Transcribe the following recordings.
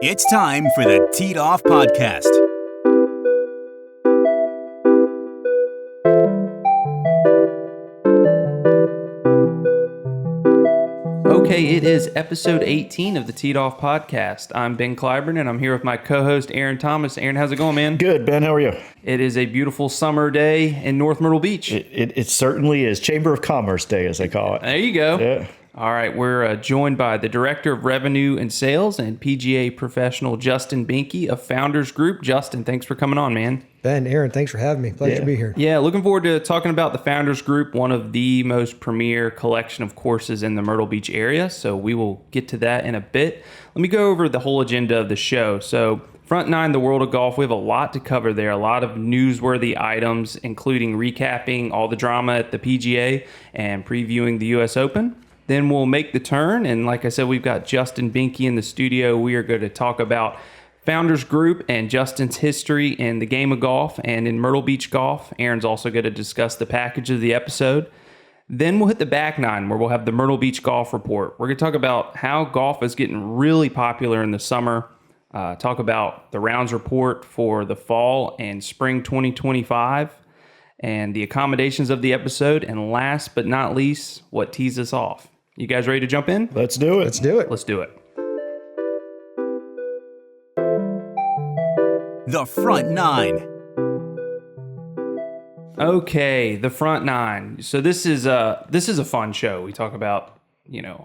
It's time for the Teed Off Podcast. Okay, it is episode 18 of the Teed Off Podcast. I'm Ben Clyburn, and I'm here with my co-host, Aaron Thomas. Aaron, how's it going, man? Good, Ben. How are you? It is a beautiful summer day in North Myrtle Beach. It certainly is. Chamber of Commerce Day, as they call it. There you go. Yeah. All right, we're joined by the Director of Revenue and Sales and PGA professional, Justin Binky of Founders Group. Justin, thanks for coming on, man. Ben, Aaron, thanks for having me. Pleasure to be here. Yeah, looking forward to talking about the Founders Group, one of the most premier collection of courses in the Myrtle Beach area. So we will get to that in a bit. Let me go over the whole agenda of the show. So Front Nine, the world of golf, we have a lot to cover there, a lot of newsworthy items, including recapping all the drama at the PGA and previewing the U.S. Open. Then we'll make the turn, and like I said, we've got Justin Binky in the studio. We are going to talk about Founders Group and Justin's history in the game of golf and in Myrtle Beach golf. Aaron's also going to discuss the package of the episode. Then we'll hit the back nine, where we'll have the Myrtle Beach Golf Report. We're going to talk about how golf is getting really popular in the summer, talk about the rounds report for the fall and spring 2025, and the accommodations of the episode, and last but not least, what tees us off. You guys ready to jump in? Let's do it. Let's do it. Let's do it. The Front Nine. Okay, the Front Nine. So this is a fun show. We talk about,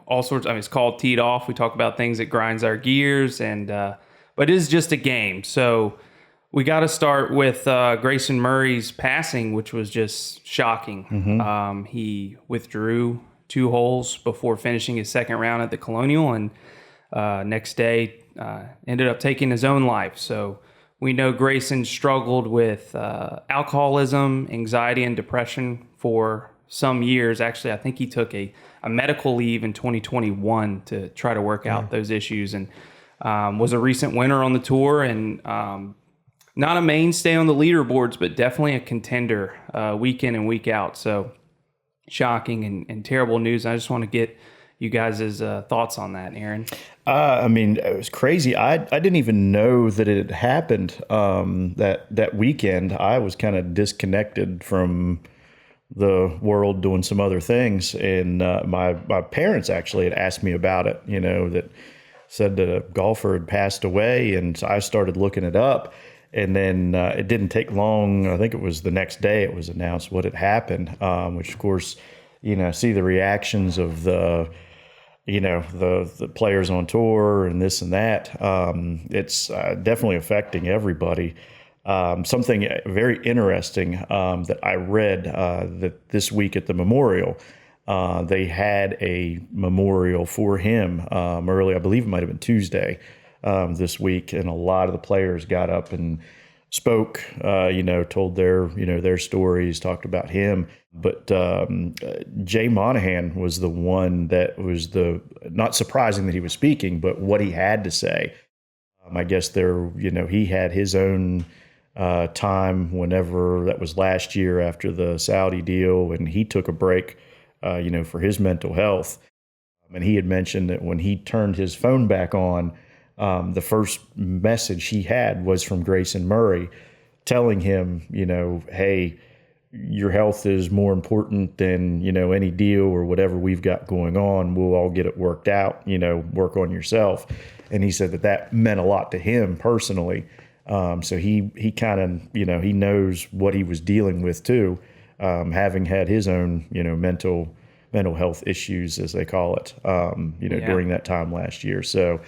all sorts. I mean, it's called Teed Off. We talk about things that grinds our gears, and but it is just a game. So we got to start with Grayson Murray's passing, which was just shocking. Mm-hmm. He withdrew 2 holes before finishing his second round at the Colonial, and next day ended up taking his own life. So we know Grayson struggled with alcoholism, anxiety, and depression for some years. Actually, I think he took a medical leave in 2021 to try to work out those issues, and was a recent winner on the tour, and not a mainstay on the leaderboards, but definitely a contender week in and week out. So shocking and terrible news. I just want to get you guys' thoughts on that, Aaron. I mean, it was crazy. I didn't even know that it had happened that weekend. I was kind of disconnected from the world doing some other things. And my parents actually had asked me about it, that said that a golfer had passed away. And so I started looking it up. And then it didn't take long. I think it was the next day it was announced what had happened, which, of course, see the reactions of the players on tour and this and that. It's definitely affecting everybody. Something very interesting that I read that this week at the memorial, they had a memorial for him early. I believe it might have been Tuesday this week, and a lot of the players got up and spoke, told their stories, talked about him. But Jay Monahan was the one that was not surprising that he was speaking, but what he had to say. I guess he had his own time whenever that was last year after the Saudi deal, and he took a break, for his mental health. And he had mentioned that when he turned his phone back on, the first message he had was from Grayson Murray telling him, hey, your health is more important than, any deal or whatever we've got going on. We'll all get it worked out, work on yourself. And he said that meant a lot to him personally. So he kind of, he knows what he was dealing with too, having had his own, mental health issues, as they call it, during that time last year. So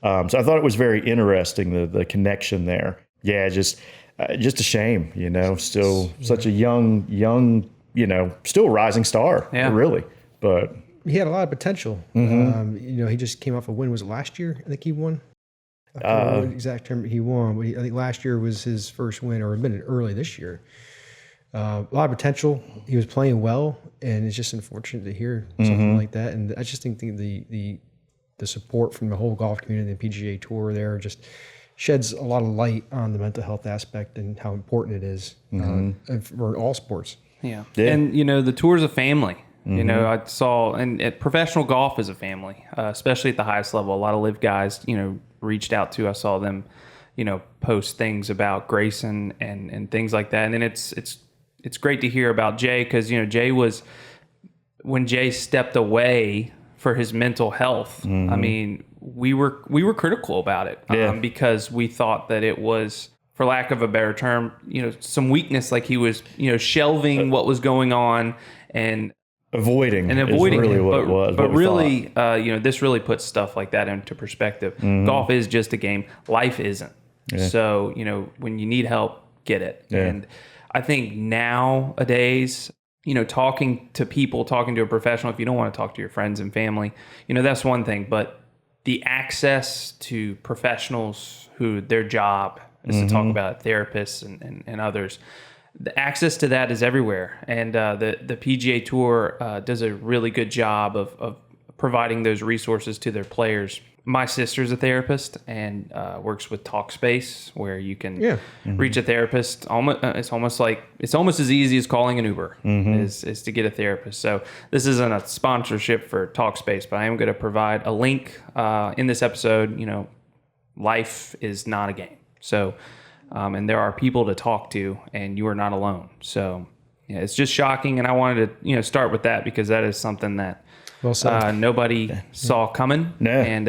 I thought it was very interesting, the connection there. Yeah, just a shame, still such a young, still rising star, really. But he had a lot of potential. Mm-hmm. He just came off a win. Was it last year? I think he won. I don't know what exact term he won, but I think last year was his first win, or a minute early this year. A lot of potential. He was playing well, and it's just unfortunate to hear something like that. And I just think the support from the whole golf community, the PGA Tour there, just sheds a lot of light on the mental health aspect and how important it is for all sports. Yeah. And, the tour's a family. You know, I saw, and professional golf is a family, especially at the highest level. A lot of live guys, reached out to. I saw them, post things about Grayson and things like that. And then it's great to hear about Jay because Jay was, when Jay stepped away for his mental health. I mean, we were critical about it because we thought that it was, for lack of a better term, some weakness, like he was, shelving what was going on and avoiding is really it. What it was. But really, this really puts stuff like that into perspective. Golf is just a game. Life isn't. Yeah. So, when you need help, get it. Yeah. And I think nowadays, talking to people, talking to a professional, if you don't want to talk to your friends and family, that's one thing. But the access to professionals who their job is to talk about therapists and others, the access to that is everywhere. And the PGA Tour does a really good job of providing those resources to their players. My sister's a therapist and works with Talkspace, where you can reach a therapist. It's almost as easy as calling an Uber is to get a therapist. So this isn't a sponsorship for Talkspace, but I am going to provide a link in this episode. Life is not a game. So, and there are people to talk to, and you are not alone. So, it's just shocking, and I wanted to start with that because that is something that nobody saw coming, and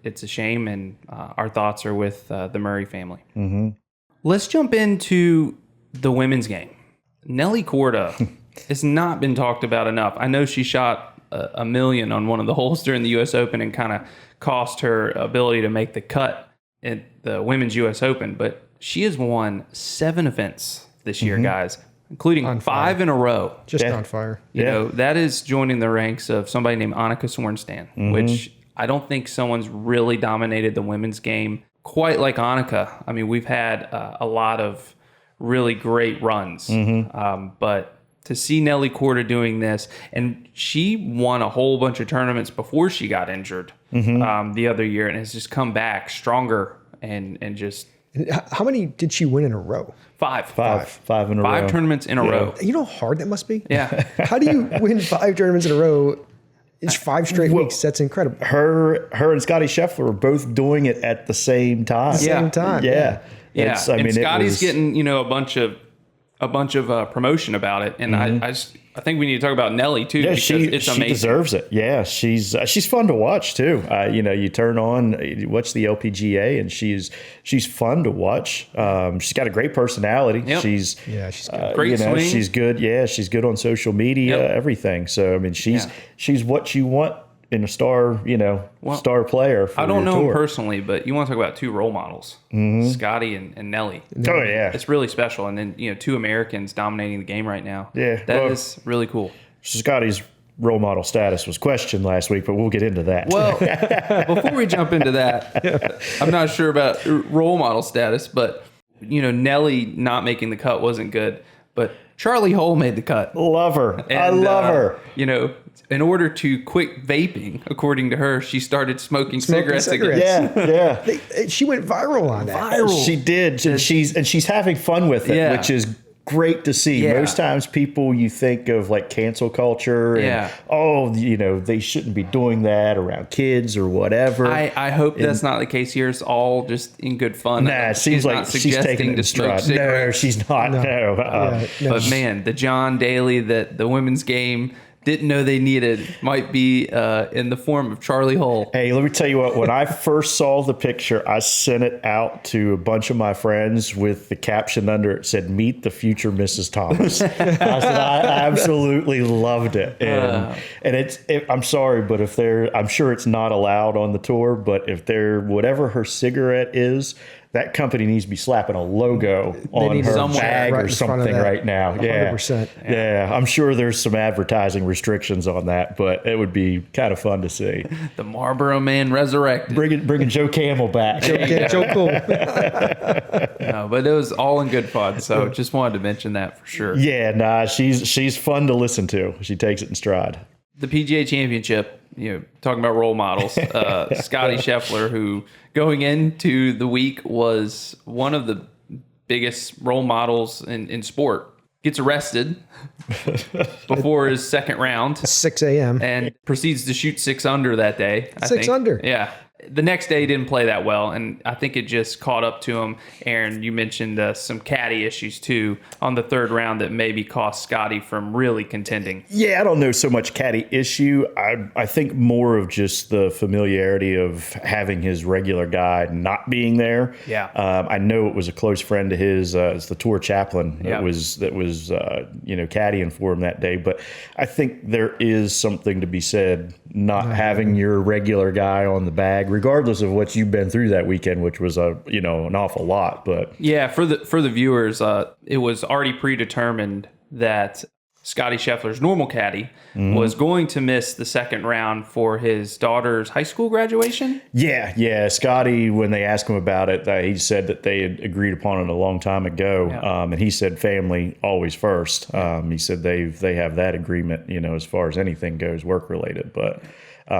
it's a shame. And our thoughts are with the Murray family. Let's jump into the women's game. Nelly Korda has not been talked about enough. I know she shot a million on one of the holes during the U.S. Open and kind of cost her ability to make the cut at the Women's U.S. Open, but she has won 7 events this year, guys, including 5 in a row. Just on fire. You know, that is joining the ranks of somebody named Annika Sorenstam, which I don't think someone's really dominated the women's game quite like Annika. I mean, we've had a lot of really great runs, but to see Nelly Korda doing this, and she won a whole bunch of tournaments before she got injured the other year, and has just come back stronger and just. How many did she win in a row? 5 in a row. 5 tournaments in a row. You know how hard that must be? Yeah. How do you win 5 tournaments in a row? It's 5 straight weeks. That's incredible. Her and Scottie Scheffler were both doing it at the same time. Same time. Yeah. And Scottie's getting, a bunch of promotion about it, and I think we need to talk about Nelly too. Yeah, because it's amazing. She deserves it. Yeah, she's fun to watch too. You turn on, you watch the LPGA, and she's fun to watch. She's got a great personality. Yep. She's good. Great swing. She's good. Yeah, she's good on social media. Everything. So I mean, she's what you want in a star, star player. For I don't know tour. him personally, but you want to talk about 2 role models, Scottie and Nelly. Oh yeah, it's really special. And then 2 Americans dominating the game right now. Yeah, that is really cool. Scottie's role model status was questioned last week, but we'll get into that. Well, before we jump into that, I'm not sure about role model status, but Nelly not making the cut wasn't good, but Charlie Hole made the cut. Love her. And, I love her. In order to quit vaping, according to her, she started smoking cigarettes again. Yeah. She went viral on that. She did. And she's having fun with it, which is great to see. Yeah. Most times people, you think of like cancel culture and, they shouldn't be doing that around kids or whatever. I hope that's not the case here. It's all just in good fun. Nah, it seems like she's taking it in stride. No, she's not. No. But man, the John Daly that the women's game didn't know they needed might be in the form of Charlie Hole. Hey, let me tell you what. When I first saw the picture, I sent it out to a bunch of my friends with the caption under it said, "Meet the future Mrs. Thomas." I said, I absolutely loved it. And I'm sorry, but I'm sure it's not allowed on the tour, but if whatever her cigarette is, that company needs to be slapping a logo on her bag or something right now. 100%. Yeah, I'm sure there's some advertising restrictions on that, but it would be kind of fun to see. The Marlboro Man resurrected. Bringing Joe Camel back. Joe Cool. No, but it was all in good fun, so just wanted to mention that for sure. Yeah, nah, she's fun to listen to. She takes it in stride. The PGA Championship, talking about role models, Scottie Scheffler, who going into the week was one of the biggest role models in sport. gets arrested before his second round 6 a.m. and proceeds to shoot 6 under that day. I Six think. under. Yeah. The next day he didn't play that well, and I think it just caught up to him. Aaron, you mentioned some caddy issues too on the third round that maybe cost Scottie from really contending. Yeah, I don't know so much caddy issue. I think more of just the familiarity of having his regular guy not being there. Yeah. I know it was a close friend of his. It's the tour chaplain that was caddying for him that day. But I think there is something to be said not having your regular guy on the bag, regardless of what you've been through that weekend, which was an awful lot. But yeah, for the viewers, it was already predetermined that Scottie Scheffler's normal caddy was going to miss the second round for his daughter's high school graduation. Yeah. Scottie, when they asked him about it, he said that they had agreed upon it a long time ago, and he said family always first. He said they have that agreement, as far as anything goes work related, but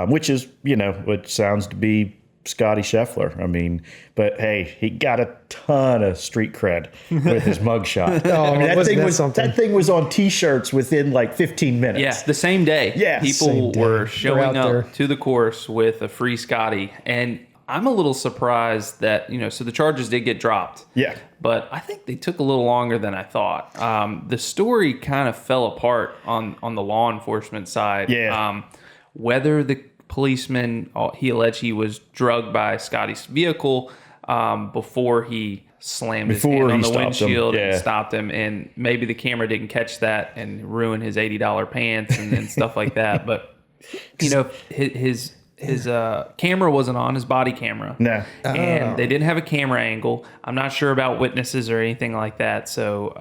which is what sounds to be Scottie Scheffler. I mean, but hey, he got a ton of street cred with his mugshot. That thing was on T-shirts within like 15 minutes. Yeah, the same day. Yeah, people were showing up there to the course with a free Scottie, and I'm a little surprised that so the charges did get dropped. Yeah. But I think they took a little longer than I thought. The story kind of fell apart on the law enforcement side. Yeah. Whether the policeman, he alleged he was drugged by Scottie's vehicle before he slammed his hand on the windshield and stopped him. And maybe the camera didn't catch that and ruin his $80 pants and stuff like that. But, his camera wasn't on, his body camera. No. And they didn't have a camera angle. I'm not sure about witnesses or anything like that. So,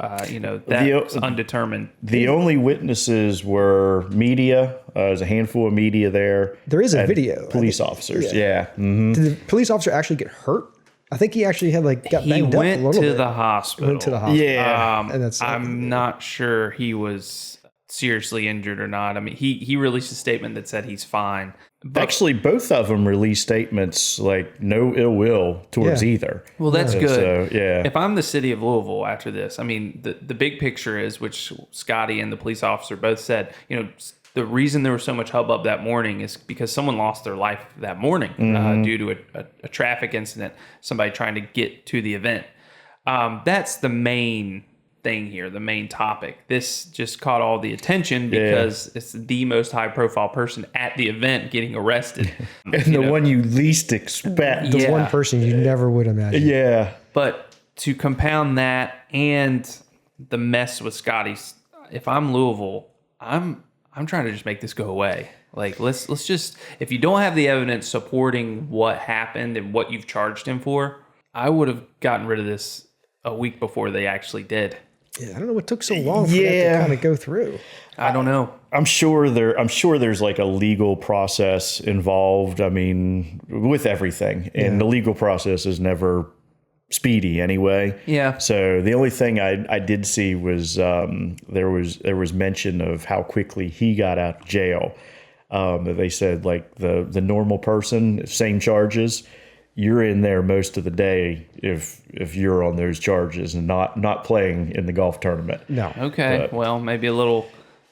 that's undetermined. The only witnesses were media. There's a handful of media there. There is a video. Police officers. Yeah. Did the police officer actually get hurt? I think he actually had got banged up a little bit. He went to the hospital. Yeah. And that's I'm not sure he was seriously injured or not. I mean, he released a statement that said he's fine. But actually, both of them released statements like no ill will towards either. Well, that's good. So, yeah. If I'm the city of Louisville after this, I mean, the big picture is, which Scottie and the police officer both said, the reason there was so much hubbub that morning is because someone lost their life that morning due to a traffic incident, somebody trying to get to the event. That's the main thing here, the main topic. This just caught all the attention because it's the most high-profile person at the event getting arrested. And the one you least expect. the one person you never would imagine. Yeah. But to compound that and the mess with Scottie's, if I'm Louisville, I'm trying to just make this go away. Like, let's just, if you don't have the evidence supporting what happened and what you've charged him for, I would have gotten rid of this a week before they actually did. Yeah, I don't know what took so long for that to kind of go through. I don't know. I'm sure there's like a legal process involved. I mean, with everything, and the legal process is never speedy anyway. Yeah. So the only thing I did see was there was mention of how quickly he got out of jail. They said like the normal person, same charges, you're in there most of the day if you're on those charges and not playing in the golf tournament. No. Okay. Well, maybe a little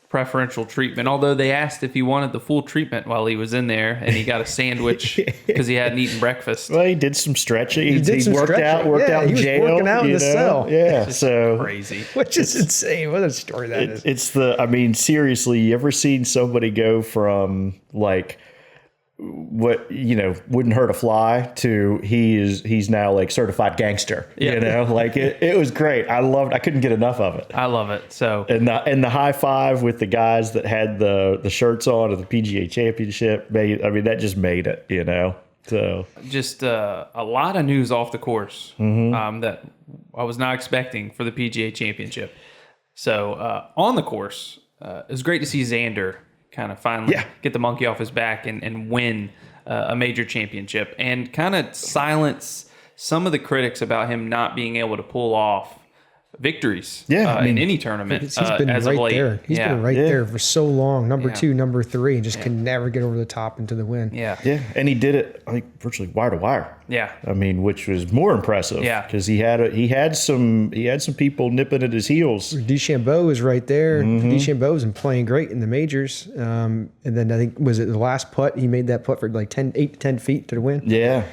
preferential treatment, although they asked if he wanted the full treatment while he was in there, and he got a sandwich because he hadn't eaten breakfast. Well, he did some stretching. He worked out he in was jail. Working out in the cell. Yeah, so Crazy. Which is insane. What a story that is. It's seriously, you ever seen somebody go from like what wouldn't hurt a fly to he's now like certified gangster? Like it was great. I couldn't get enough of it. I love it. So and the high five with the guys that had the shirts on at the PGA Championship that just made it. So just a lot of news off the course that I was not expecting for the PGA Championship. So on the course, it was great to see Xander kind of finally get the monkey off his back and win a major championship and kind of silence some of the critics about him not being able to pull off victories Yeah, in any tournament. He's been as right of late. there. He's been right Yeah. there for so long. Number Yeah. 2, number 3, and just can never get over the top into the win. Yeah. Yeah, and he did it, I think, virtually wire to wire. Yeah. I mean, which was more impressive. Yeah. because he had some people nipping at his heels. DeChambeau is right there. DeChambeau's been playing great in the majors. And then I think, was it the last putt? He made that putt for like 8 to 10 feet to the win. Yeah,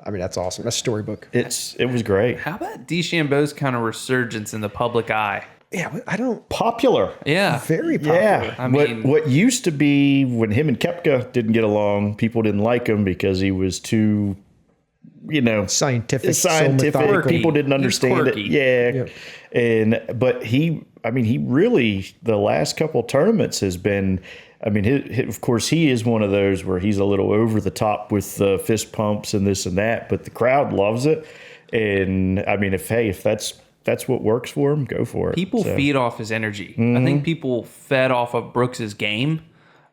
I mean, that's awesome. That's storybook. it was great. How about DeChambeau's kind of resurgence in the public eye? Yeah, I don't. Popular. Yeah. Very popular. Yeah, I mean- what used to be when him and Koepka didn't get along, people didn't like him because he was too, Scientific. So methodical. People didn't understand it. quirky. Yeah, but he really the last couple tournaments has been. I mean, of course, he is one of those where he's a little over the top with fist pumps and this and that, but the crowd loves it. And I mean, if that's what works for him, go for it. People feed off his energy. I think people fed off of Brooks's game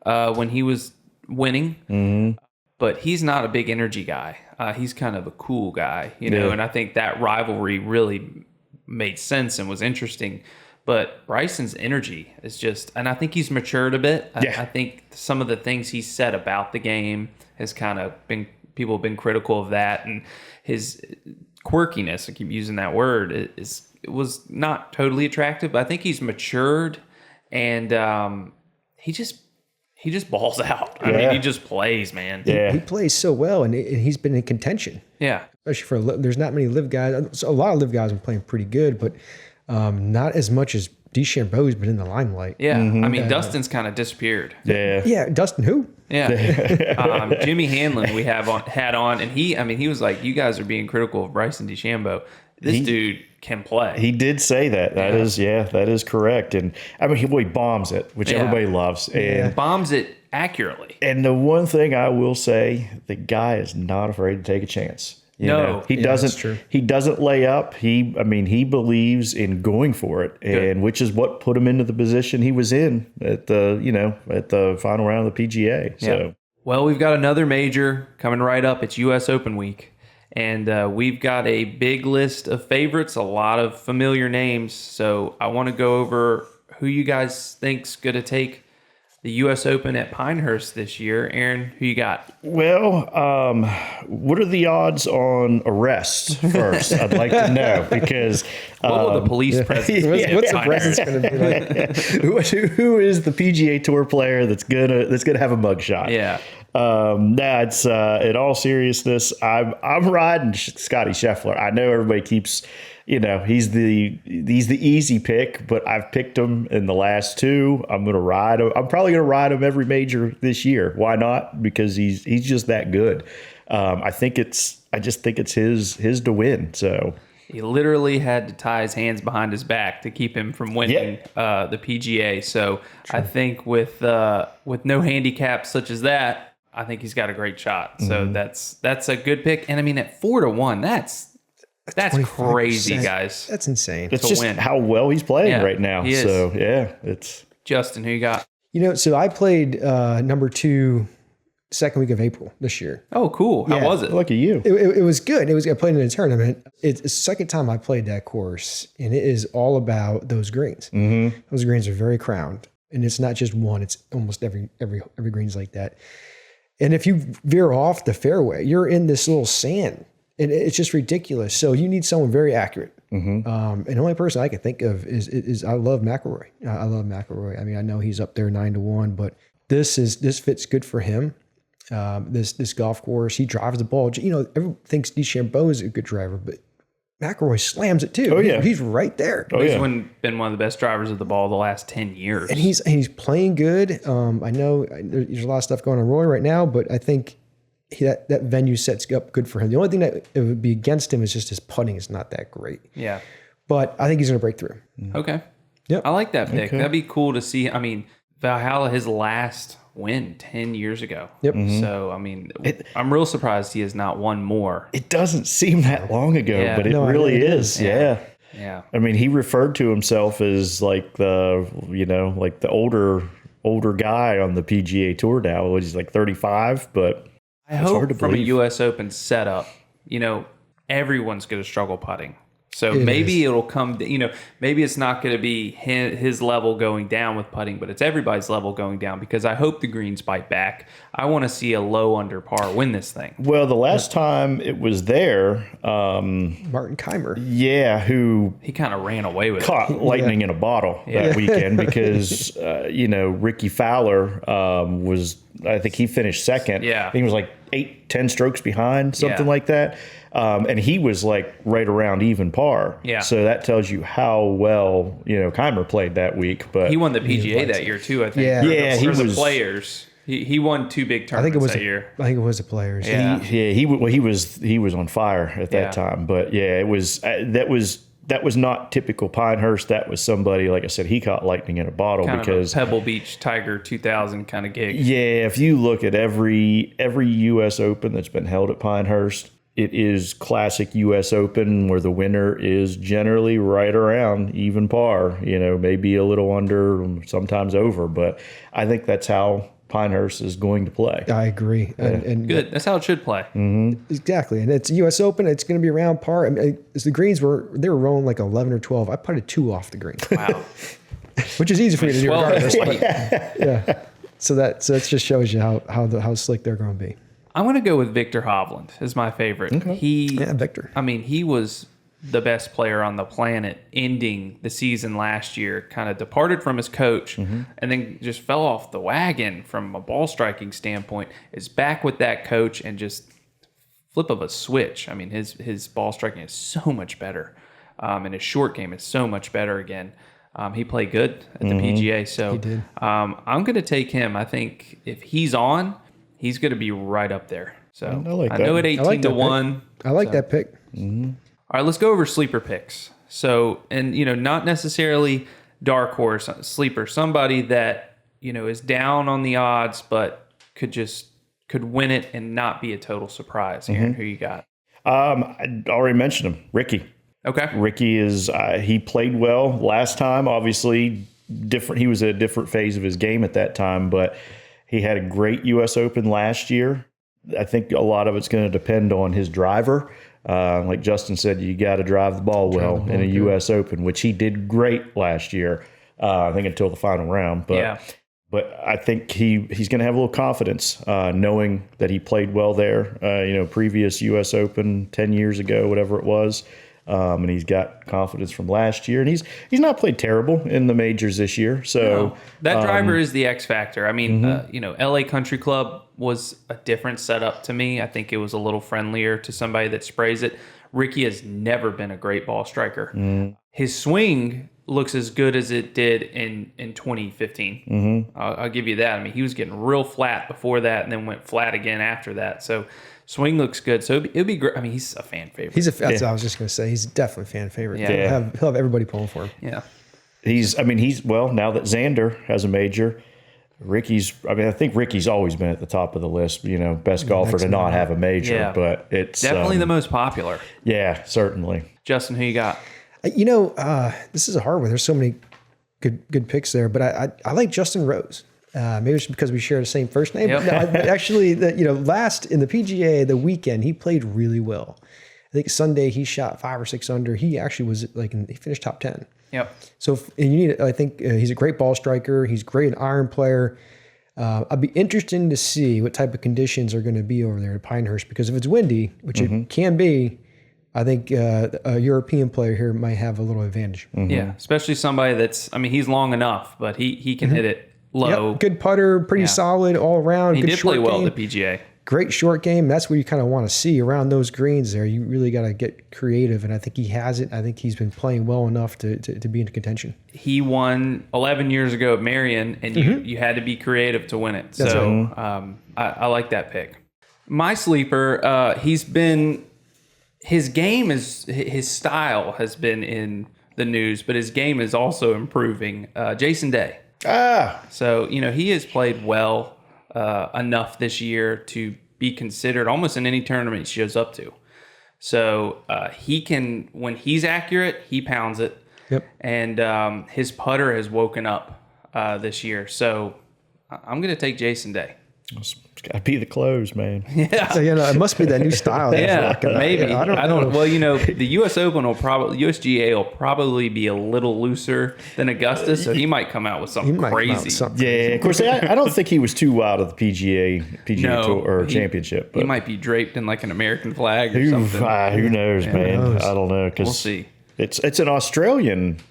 when he was winning, but he's not a big energy guy. He's kind of a cool guy, Yeah. and I think that rivalry really made sense and was interesting. But Bryson's energy is just, and I think he's matured a bit. Yeah. I think some of the things he said about the game has kind of been, people have been critical of that, and his quirkiness, I keep using that word, it was not totally attractive, but I think he's matured, and he just balls out. I mean, he just plays, man. Yeah. He plays so well, and he's been in contention. Yeah. Especially there's not many live guys. So a lot of live guys have been playing pretty good, but not as much as DeChambeau's been in the limelight. Yeah. I mean, Dustin's kind of disappeared. Yeah. Yeah, Dustin who? Yeah. Jimmy Hanlon had on, and he was like, you guys are being critical of Bryson DeChambeau. This dude can play. He did say that. That is correct. And I mean, he bombs it, which everybody loves. And bombs it accurately. And the one thing I will say, the guy is not afraid to take a chance. You know, he doesn't. that's true. He doesn't lay up. He believes in going for it, and which is what put him into the position he was in at the final round of the PGA. So, Well, we've got another major coming right up. It's U.S. Open week, and we've got a big list of favorites, a lot of familiar names. So I want to go over who you guys think's going to take the U.S. Open at Pinehurst this year. Aaron, who you got? well, what are the odds on arrest first? I'd like to know because What will the police presence be at What's the Pinehurst? presence going to be like? who is the PGA Tour player that's gonna have a mugshot? Yeah. It's in all seriousness, I'm riding Scottie Scheffler. I know everybody keeps, he's the easy pick, but I've picked him in the last two. I'm gonna ride him. I'm probably gonna ride him every major this year. Why not? Because he's just that good. I just think it's his to win. So. He literally had to tie his hands behind his back to keep him from winning the PGA. So I think with no handicap such as that, I think he's got a great shot. So that's a good pick. And I mean, at 4-1, that's crazy, 25%. guys. That's insane. It's to just win. how well he's playing Yeah, right now. he is. So it's Justin, who you got? So I played number 2 second week of April this year. Oh, cool. How was it? look at you. It was good. I played in a tournament. It's the second time I played that course, and it is all about those greens. Mm-hmm. Those greens are very crowned, and it's not just one. It's almost every green's like that. And if you veer off the fairway, you're in this little sand, and it's just ridiculous. So you need someone very accurate. Mm-hmm. And the only person I can think of is I love McIlroy. I love McIlroy. I mean, I know he's up there 9-1, but this fits good for him. This golf course, he drives the ball. Everyone thinks DeChambeau is a good driver, but McIlroy slams it too. Oh yeah, he's right there. Oh, He's yeah. Been one of the best drivers of the ball the last 10 years. And he's playing good. I know there's a lot of stuff going on Roy right now, but I think that venue sets up good for him. The only thing that it would be against him is just his putting is not that great. Yeah. But I think he's going to break through. Okay. Yep. I like that pick. That'd be cool to see. I mean, Valhalla, his last win 10 years ago. Yep. So, I mean, I'm real surprised he has not won more. It doesn't seem that long ago, Yeah. but it No, really it is. Yeah. Yeah. I mean, he referred to himself as like the older guy on the PGA Tour now. He's like 35, but I it's hard hope to from a believe. U.S. Open setup, everyone's going to struggle putting. So maybe it'll come, maybe it's not going to be his level going down with putting, but it's everybody's level going down because I hope the greens bite back. I want to see a low under par win this thing. Well, the last time it was there, Martin Keimer. Yeah, he kind of ran away with caught lightning in a bottle that weekend because, Ricky Fowler I think he finished second. Yeah. I think he was like 8-10 strokes behind, something like that. And he was like right around even par. Yeah. So that tells you how well, Keimer played that week. But he won the PGA that year too, I think. Yeah. He was the Players. He won 2 big tournaments that year. I think it was the Players. Yeah. He was on fire at that time. But yeah, it was that was not typical Pinehurst. That was somebody, like I said, he caught lightning in a bottle Kind because of a Pebble Beach Tiger 2000 kind of gig. Yeah, if you look at every U.S. Open that's been held at Pinehurst, it is classic U.S. Open where the winner is generally right around even par. Maybe a little under, sometimes over, but I think that's how Pinehurst is going to play. I agree. And Good. That's how it should play. Exactly. And it's U.S. Open. It's going to be around par. I mean, the greens were rolling like 11 or 12. I putted 2 off the green. Wow. Which is easy for me to do regardless. But, yeah. So that just shows you how slick they're going to be. I'm going to go with Victor Hovland as my favorite. Okay. Victor. I mean, he was the best player on the planet ending the season last year, kind of departed from his coach and then just fell off the wagon from a ball striking standpoint, is back with that coach and just flip of a switch. I mean, his ball striking is so much better and his short game is so much better again. He played good at the PGA. So he did. I'm going to take him. I think if he's on, he's going to be right up there. So I know at 18-1. I like that pick. All right, let's go over sleeper picks. So, and not necessarily dark horse sleeper, somebody that is down on the odds, but could win it and not be a total surprise. Aaron, who you got? I already mentioned him, Ricky. Okay, Ricky is he played well last time. Obviously, different. He was at a different phase of his game at that time, but he had a great U.S. Open last year. I think a lot of it's going to depend on his driver. Like Justin said, you got to drive the ball well in a U.S. Open, which he did great last year. I think until the final round. But I think he's going to have a little confidence knowing that he played well there. Previous U.S. Open 10 years ago, whatever it was. And he's got confidence from last year, and he's not played terrible in the majors this year. So that driver is the X factor. I mean, LA Country Club was a different setup to me. I think it was a little friendlier to somebody that sprays it. Ricky has never been a great ball striker. His swing looks as good as it did in 2015. I'll give you that. I mean, he was getting real flat before that, and then went flat again after that. So swing looks good. So it'll be great. I mean, he's a fan favorite. That's what I was just going to say. He's definitely a fan favorite. Yeah. He'll have everybody pulling for him. Yeah. Now that Xander has a major, I think Ricky's always been at the top of the list, best golfer to not have a major, but it's definitely the most popular. Yeah, certainly. Justin, who you got? This is a hard one. There's so many good picks there, but I like Justin Rose. Maybe it's because we share the same first name. Yep. No, actually, last in the PGA, the weekend, he played really well. I think Sunday he shot 5 or 6 under. He actually was he finished top 10. Yep. So I think he's a great ball striker. He's great an iron player. I'd be interested to see what type of conditions are going to be over there at Pinehurst, because if it's windy, which it can be, I think a European player here might have a little advantage. Yeah, especially somebody he's long enough, but he can hit it low. Yep. Good putter, pretty solid all around. He good did play well at the PGA. Great short game. That's what you kind of want to see around those greens there. You really got to get creative, and I think he has it. I think he's been playing well enough to be in contention. He won 11 years ago at Marion, and you had to be creative to win it. That's so right. I like that pick. My sleeper, his game his style has been in the news, but his game is also improving. Jason Day. So, he has played well enough this year to be considered almost in any tournament he shows up to. So he can, when he's accurate, he pounds it. Yep. And his putter has woken up this year. So I'm going to take Jason Day. It's got to be the clothes, man. Yeah. So, it must be that new style. Yeah, maybe. I don't know. Well, the U.S. Open USGA will probably be a little looser than Augusta, so he might come out with something crazy. Yeah, of course. I don't think he was too wild of the PGA Tour or Championship. But he might be draped in like an American flag or who something. Who knows, man? I don't know. We'll see. It's an Australian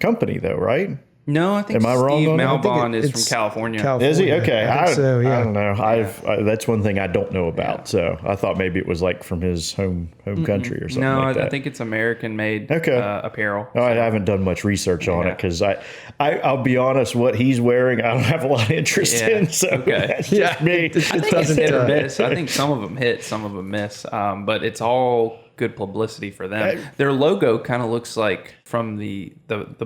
company, though, right? No, I think Am I wrong Steve on that? Malbon is from California. Is he? Okay. I think so, yeah. I don't know. That's one thing I don't know about. Yeah. So I thought maybe it was like from his home country or something like that. No, I think it's American-made apparel. I haven't done much research on it because I'll be honest, what he's wearing, I don't have a lot of interest in. So that's just me. I think it's hit or miss. I think some of them hit, some of them miss. But it's all good publicity for them. Their logo kind of looks like from the golf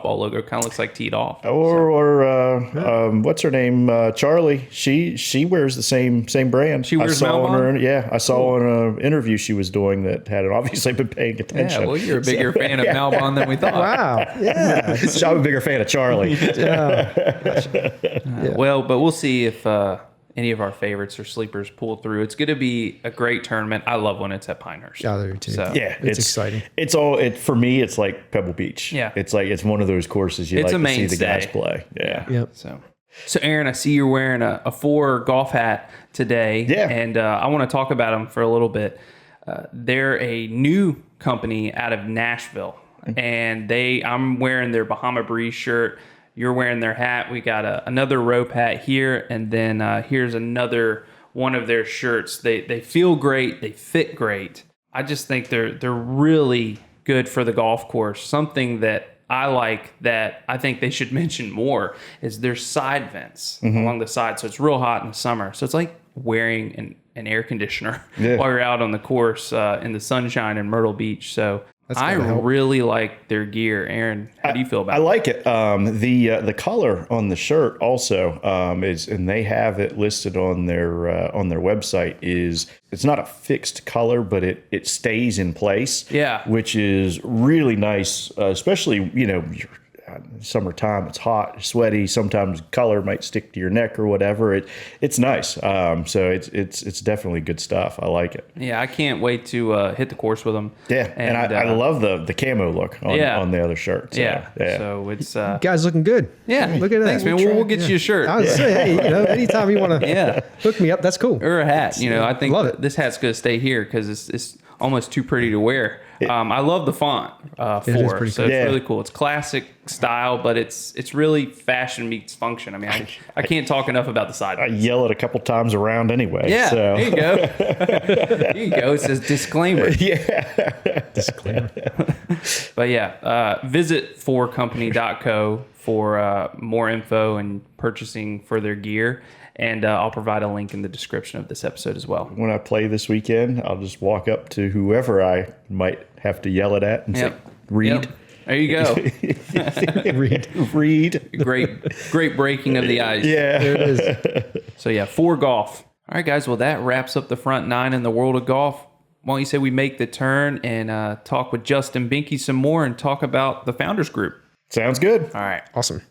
ball logo kind of looks like teed off. Or what's her name? Charlie. She wears the same brand. She wears Malbon? I saw in an interview she was doing that had obviously been paying attention. Yeah, well, you're a bigger fan of Malbon than we thought. Wow. Yeah. I'm a bigger fan of Charlie. Well, but we'll see if any of our favorites or sleepers pull through. It's going to be a great tournament. I love when it's at Pinehurst. Yeah, there too. So, yeah, it's exciting. For me, it's like Pebble Beach. Yeah. It's one of those courses you like to see the guys play. Yeah. Yep. So Aaron, I see you're wearing a 4 golf hat today. Yeah. And I want to talk about them for a little bit. They're a new company out of Nashville. And I'm wearing their Bahama Breeze shirt. You're wearing their hat. We got another rope hat here, and then here's another one of their shirts. They feel great. They fit great. I just think they're really good for the golf course. Something that I like that I think they should mention more is their side vents along the side. So it's real hot in the summer. So it's like wearing an air conditioner while you're out on the course in the sunshine in Myrtle Beach. So I really like their gear. Aaron, how do you feel about it? I like it. The color on the shirt also is, and they have it listed on their website. It's not a fixed color, but it stays in place. Yeah, which is really nice, especially summertime. It's hot, sweaty. Sometimes color might stick to your neck or whatever. It's nice. So it's definitely good stuff. I like it. Yeah, I can't wait to hit the course with them. Yeah, and I love the camo look on the other shirt. So, yeah. So it's guys looking good. Yeah, look at that. Thanks, man. We'll get you a shirt. I would say, hey, anytime you want to hook me up, that's cool. Or a hat. I think this hat's going to stay here because it's almost too pretty to wear. I love the font it's it's really cool. It's classic style, but it's really fashion meets function. I mean, I can't talk enough about the side. I yell it a couple times around anyway. Yeah, so. there you go. There you go. It says disclaimer. Yeah. Disclaimer. But visit forcompany.co for more info and purchasing for their gear. And I'll provide a link in the description of this episode as well. When I play this weekend, I'll just walk up to whoever I might have to yell it at and say, read. Yep. There you go. Read. Great breaking of the ice. Yeah. There it is. So 4 golf. All right, guys. Well, that wraps up the front 9 in the world of golf. Why don't you say we make the turn and talk with Justin Binky some more and talk about the Founders Group? Sounds good. All right. Awesome.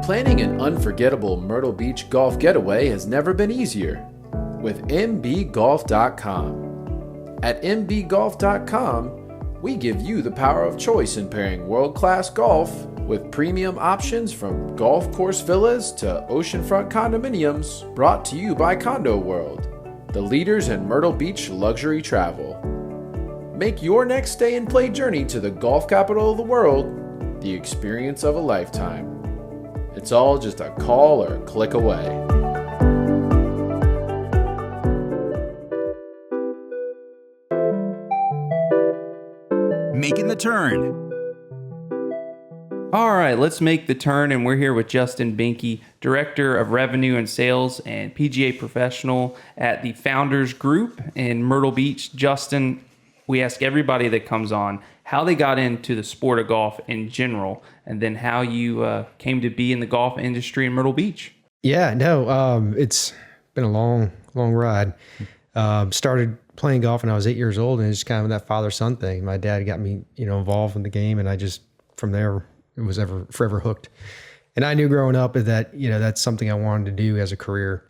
Planning an unforgettable Myrtle Beach golf getaway has never been easier with mbgolf.com. At mbgolf.com, we give you the power of choice in pairing world-class golf with premium options from golf course villas to oceanfront condominiums, brought to you by Condo World, the leaders in Myrtle Beach luxury travel. Make your next stay and play journey to the golf capital of the world the experience of a lifetime. It's all just a call or a click away. Making the turn. All right, let's make the turn, and we're here with Justin Binky, Director of Revenue and Sales and PGA Professional at the Founders Group in Myrtle Beach. Justin, we ask everybody that comes on how they got into the sport of golf in general, and then how you came to be in the golf industry in Myrtle Beach. Yeah, no, it's been a long ride. Started playing golf when I was 8 years old, and it's just kind of that father-son thing. My dad got me, involved in the game, and I just, from there, it was forever hooked. And I knew growing up that, that's something I wanted to do as a career.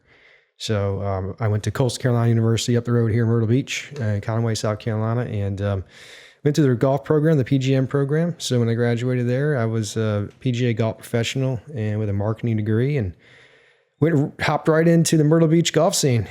So I went to Coastal Carolina University up the road here in Myrtle Beach, Conway, South Carolina, and went to their golf program, the PGM program. So when I graduated there, I was a PGA golf professional and with a marketing degree, and hopped right into the Myrtle Beach golf scene.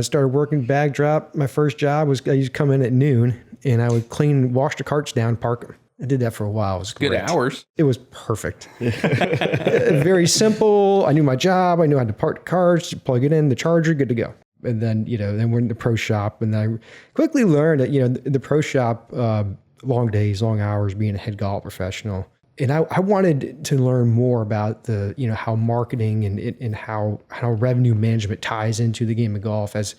Started working bag drop. My first job was I used to come in at noon, and I would wash the carts down, park them. I did that for a while. It was good great. Hours. It was perfect. Very simple. I knew my job. I knew how to park the carts, plug it in, the charger, good to go. And then, then we're in the pro shop. And I quickly learned that, the pro shop, long days, long hours, being a head golf professional. And I wanted to learn more about the, how marketing and how revenue management ties into the game of golf as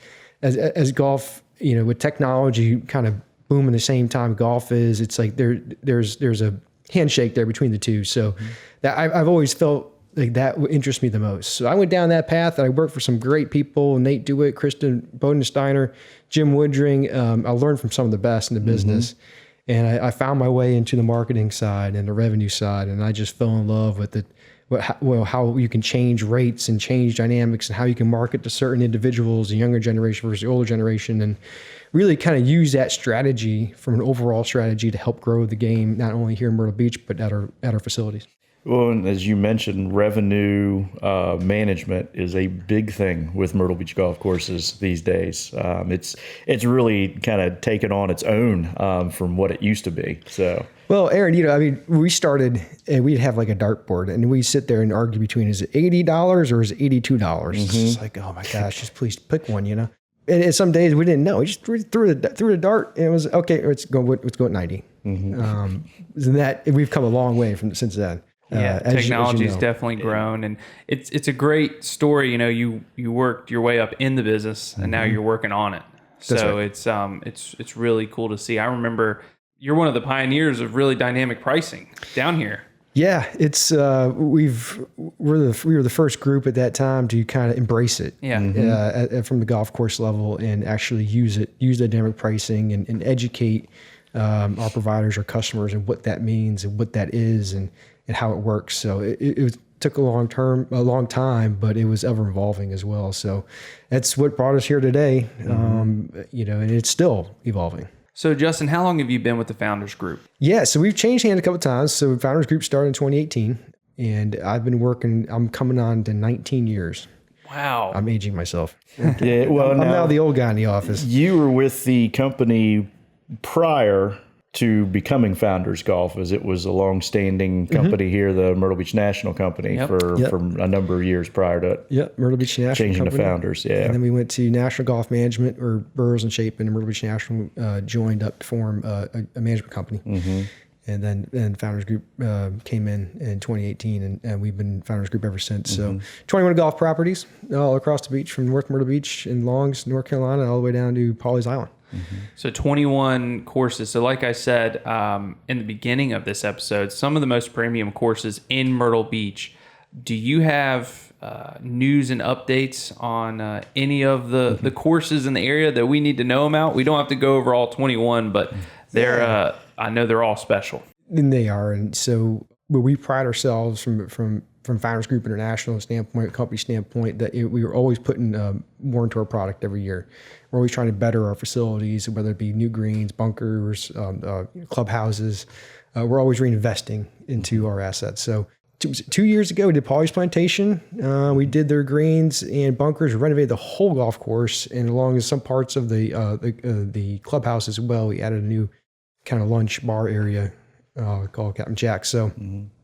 golf, with technology kind of booming the same time golf is. It's like there's a handshake there between the two. So that I've always felt like that would interest me the most. So I went down that path, and I worked for some great people: Nate DeWitt, Kristen Bodensteiner, Jim Woodring. I learned from some of the best in the business. And I found my way into the marketing side and the revenue side, and I just fell in love with how you can change rates and change dynamics, and how you can market to certain individuals, the younger generation versus the older generation, and really kind of use that strategy from an overall strategy to help grow the game, not only here in Myrtle Beach, but at our facilities. Well, and as you mentioned, revenue management is a big thing with Myrtle Beach golf courses these days. It's really kind of taken on its own from what it used to be. So, well, Aaron, we started and we'd have like a dartboard, and we sit there and argue between, is it $80 or is it $82? It's like, oh my gosh, just please pick one, And some days we didn't know. We just threw the dart, and it was okay. Let's go at 90. And that we've come a long way since then. Technology's definitely grown, and it's a great story. You worked your way up in the business, and now you're working on it. So right. It's really cool to see. I remember you're one of the pioneers of really dynamic pricing down here. Yeah, it's we were the first group at that time to kind of embrace it. Yeah, from the golf course level, and actually use dynamic pricing and educate our providers, our customers, and what that means and what that is and how it works. So it took a long time, but it was ever evolving as well. So that's what brought us here today. And it's still evolving. So Justin, how long have you been with the Founders Group? Yeah, so we've changed hands a couple of times. So Founders Group started in 2018, and I've been working. I'm coming on to 19 years. Wow, I'm aging myself. Yeah, well, I'm now the old guy in the office. You were with the company prior to becoming Founders Golf, as it was a long-standing company here, the Myrtle Beach National Company, for a number of years prior to it. Yep, Myrtle Beach National changing Company. to Founders, yeah. And then we went to National Golf Management, or Burroughs and Chapin, and Myrtle Beach National joined up to form a management company. And then Founders Group came in 2018, and we've been Founders Group ever since. So 21 golf properties all across the beach, from North Myrtle Beach in Longs, North Carolina, all the way down to Pawleys Island. So 21 courses. So like I said in the beginning of this episode, some of the most premium courses in Myrtle Beach. Do you have news and updates on any of the courses in the area that we need to know about? We don't have to go over all 21, but they're I know they're all special. And they are. And so we pride ourselves from Founders Group International standpoint, company standpoint, that we are always putting more into our product every year. We're always trying to better our facilities, whether it be new greens, bunkers, clubhouses. We're always reinvesting into our assets. So 2 years ago, we did Pawleys Plantation. We did their greens and bunkers, renovated the whole golf course, and along with some parts of the clubhouse as well, we added a new kind of lunch bar area called Captain Jack. So.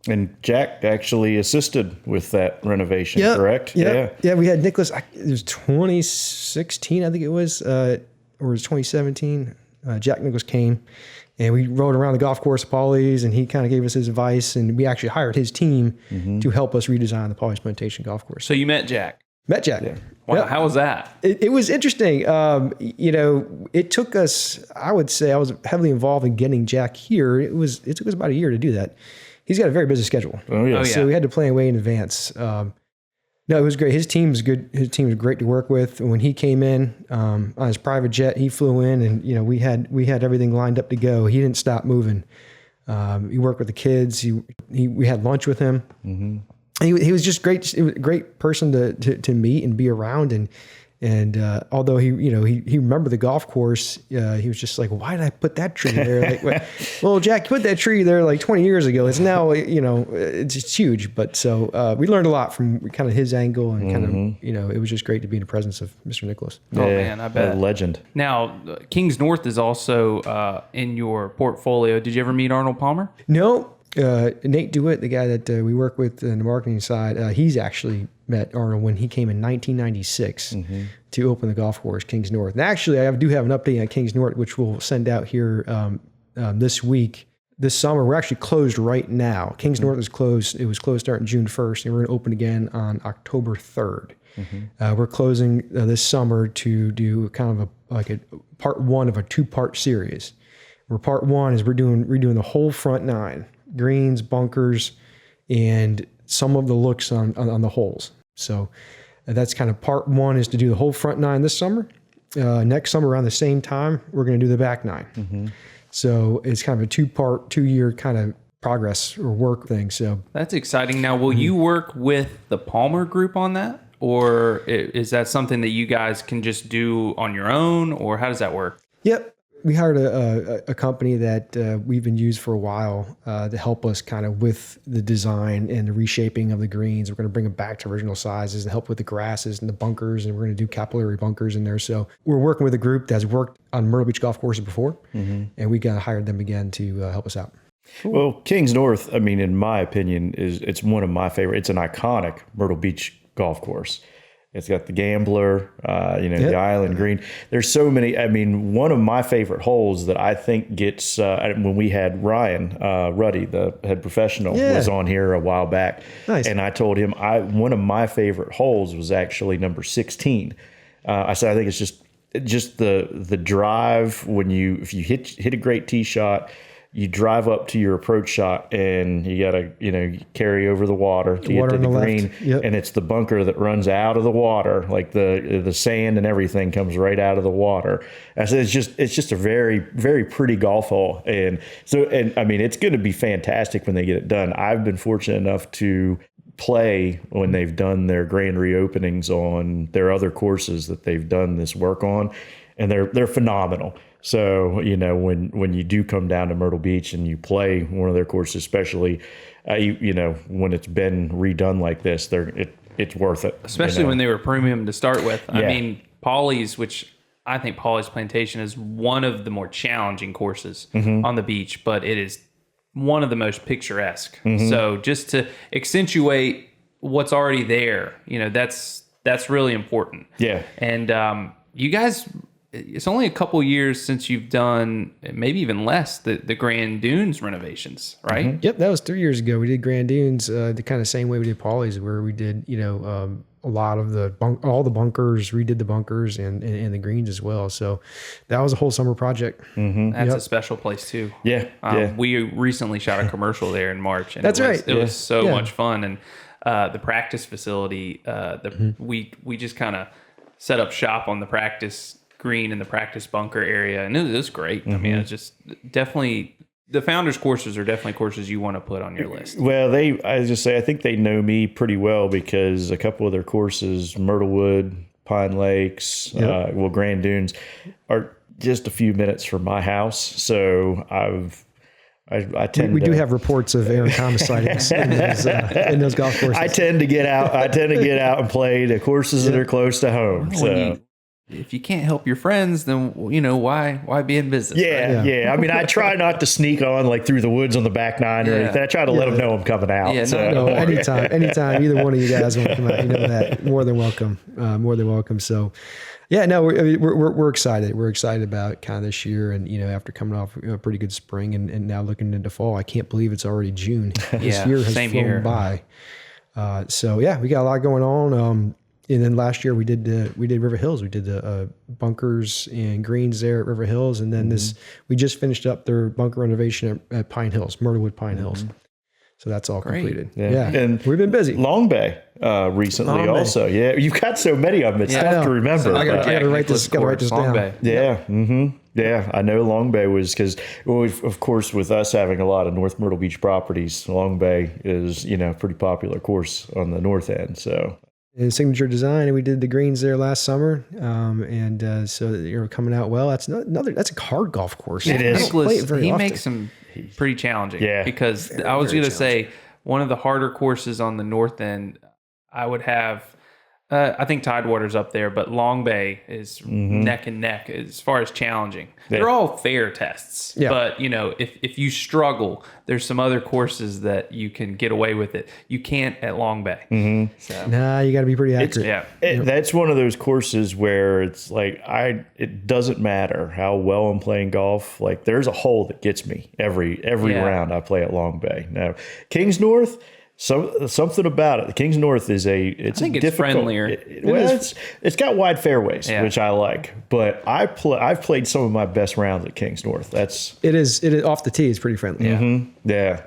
And Jack actually assisted with that renovation, correct? Yeah. We had Nicholas. It was 2016, I think it was, or it was 2017. Jack Nicholas came, and we rode around the golf course at Pawleys, and he kind of gave us his advice, and we actually hired his team to help us redesign the Pawleys Plantation golf course. So you met Jack? Met Jack. Yeah. Wow, how was that? It was interesting. It took us, I would say, I was heavily involved in getting Jack here. It took us about a year to do that. He's got a very busy schedule. Oh, yeah. So we had to plan way in advance. No, it was great. His team was good. His team was great to work with. When he came in on his private jet, he flew in, and we had everything lined up to go. He didn't stop moving. He worked with the kids. We had lunch with him. he was just great. It was a great person to meet and be around. And although he remembered the golf course, he was just like, why did I put that tree there? Like, well, Jack, you put that tree there like 20 years ago. It's now, it's huge. But so we learned a lot from kind of his angle and kind of, it was just great to be in the presence of Mr. Nicholas. Oh, man, I bet. A legend. Now, Kings North is also in your portfolio. Did you ever meet Arnold Palmer? No. Nate DeWitt, the guy that we work with in the marketing side, he's actually met Arnold when he came in 1996 to open the golf course, Kings North. And actually, I do have an update on Kings North, which we'll send out here this week. This summer, we're actually closed right now. Kings North is closed. It was closed starting June 1st, and we're going to open again on October 3rd. We're closing this summer to do kind of a part one of a 2-part series. Where part one is we're redoing the whole front 9. Greens, bunkers, and some of the looks on the holes. So that's kind of part one, is to do the whole front 9 this summer. Next summer around the same time, we're going to do the back 9. So it's kind of a 2-year kind of progress or work thing. So that's exciting. Now, will you work with the Palmer Group on that? Or is that something that you guys can just do on your own? Or how does that work? Yep. We hired a company that we've been used for a while to help us kind of with the design and the reshaping of the greens. We're going to bring them back to original sizes and help with the grasses and the bunkers, and we're going to do capillary bunkers in there. So we're working with a group that's worked on Myrtle Beach golf courses before, and we got hired them again to help us out. Well, Kings North, I mean, in my opinion, it's one of my favorite. It's an iconic Myrtle Beach golf course. It's got the Gambler, the Island Green. There's so many. I mean, one of my favorite holes that I think gets, when we had Ryan Ruddy, the head professional, was on here a while back. Nice. And I told him one of my favorite holes was actually number 16. I said, I think it's just the drive if you hit a great tee shot, you drive up to your approach shot and you got to, carry over the water to get to the green. Yep. And it's the bunker that runs out of the water, like the sand and everything comes right out of the water. I said, it's just a very, very pretty golf hole. And I mean, it's going to be fantastic when they get it done. I've been fortunate enough to play when they've done their grand reopenings on their other courses that they've done this work on, and they're phenomenal. So, when you do come down to Myrtle Beach and you play one of their courses, especially, when it's been redone like this, it's worth it. Especially when they were premium to start with. Yeah. I mean, Pawleys, which I think Pawleys Plantation is one of the more challenging courses on the beach, but it is one of the most picturesque. So just to accentuate what's already there, that's really important. Yeah. And you guys... It's only a couple years since you've done, maybe even less, the Grand Dunes renovations, right? Yep, that was 3 years ago. We did Grand Dunes the kind of same way we did Pawleys, where we did a lot of all the bunkers, redid the bunkers and the greens as well. So that was a whole summer project. That's a special place too. Yeah, we recently shot a commercial there in March, and That's right. It was so much fun, and the practice facility. We just kind of set up shop on the practice green in the practice bunker area, and it was great. I mean, it's just definitely the founders courses are definitely courses you want to put on your list. Well, I think they know me pretty well because a couple of their courses, Myrtlewood, Pine Lakes, Grand Dunes, are just a few minutes from my house. So I tend we do have reports of Aaron Thomas sightings in those golf courses. I tend to get out and play the courses that are close to home. So. If you can't help your friends, then why be in business? Yeah. I mean, I try not to sneak on like through the woods on the back 9 or anything. I try to let them know I'm coming out. Yeah, no, anytime either one of you guys want to come out, that more than welcome. So, we're excited. We're excited about kind of this year, and after coming off a pretty good spring and now looking into fall, I can't believe it's already June. This year has flown by. We got a lot going on. And then last year we did River Hills. We did the bunkers and greens there at River Hills, and then we just finished up their bunker renovation at Pine Hills, Myrtlewood Pine Hills. So that's all completed. Yeah. And we've been busy. Long Bay recently Long Bay. also. Yeah. You've got so many of them. It's tough to remember. So I gotta write this down. Bay. Yeah. Mm-hmm. Yeah. I know Long Bay was because, of course, with us having a lot of North Myrtle Beach properties, Long Bay is, a pretty popular course on the north end. So. And signature design, and we did the greens there last summer, so you're coming out well. That's that's a hard golf course. It is. He makes them pretty challenging. Yeah. Because I was going to say one of the harder courses on the north end, I would have. I think Tidewater's up there, but Long Bay is neck and neck as far as challenging. Yeah. They're all fair tests, Yeah. but if you struggle, there's some other courses that you can get away with it. You can't at Long Bay. So. Nah, you got to be pretty accurate. That's one of those courses where it's like it doesn't matter how well I'm playing golf. Like there's a hole that gets me every round I play at Long Bay. Now, Kings North. Something about it. The Kings North is it's difficult. Friendlier. It's got wide fairways, which I like. But I've played some of my best rounds at Kings North. It is off the tee. It's pretty friendly. Yeah.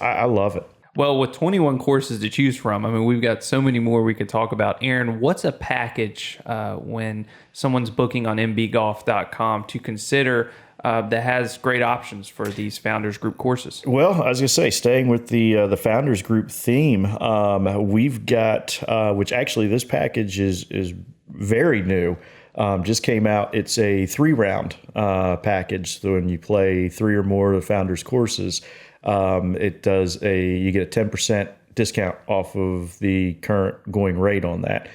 I love it. Well, with 21 courses to choose from, I mean, we've got so many more we could talk about. Aaron, what's a package when someone's booking on mbgolf.com to consider that has great options for these Founders Group courses? Well, I was going to say, staying with the Founders Group theme, we've got, which actually this package is very new, just came out. It's a 3-round package. So when you play 3 or more of the Founders courses, you get a 10% discount off of the current going rate on that,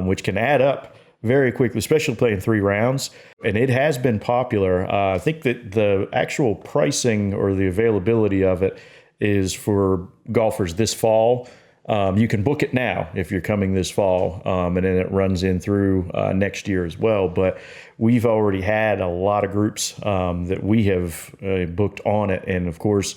which can add up very quickly, especially playing 3 rounds. And it has been popular. I think that the actual pricing or the availability of it is for golfers this fall. You can book it now if you're coming this fall, and then it runs in through next year as well. But we've already had a lot of groups that we have booked on it. And of course,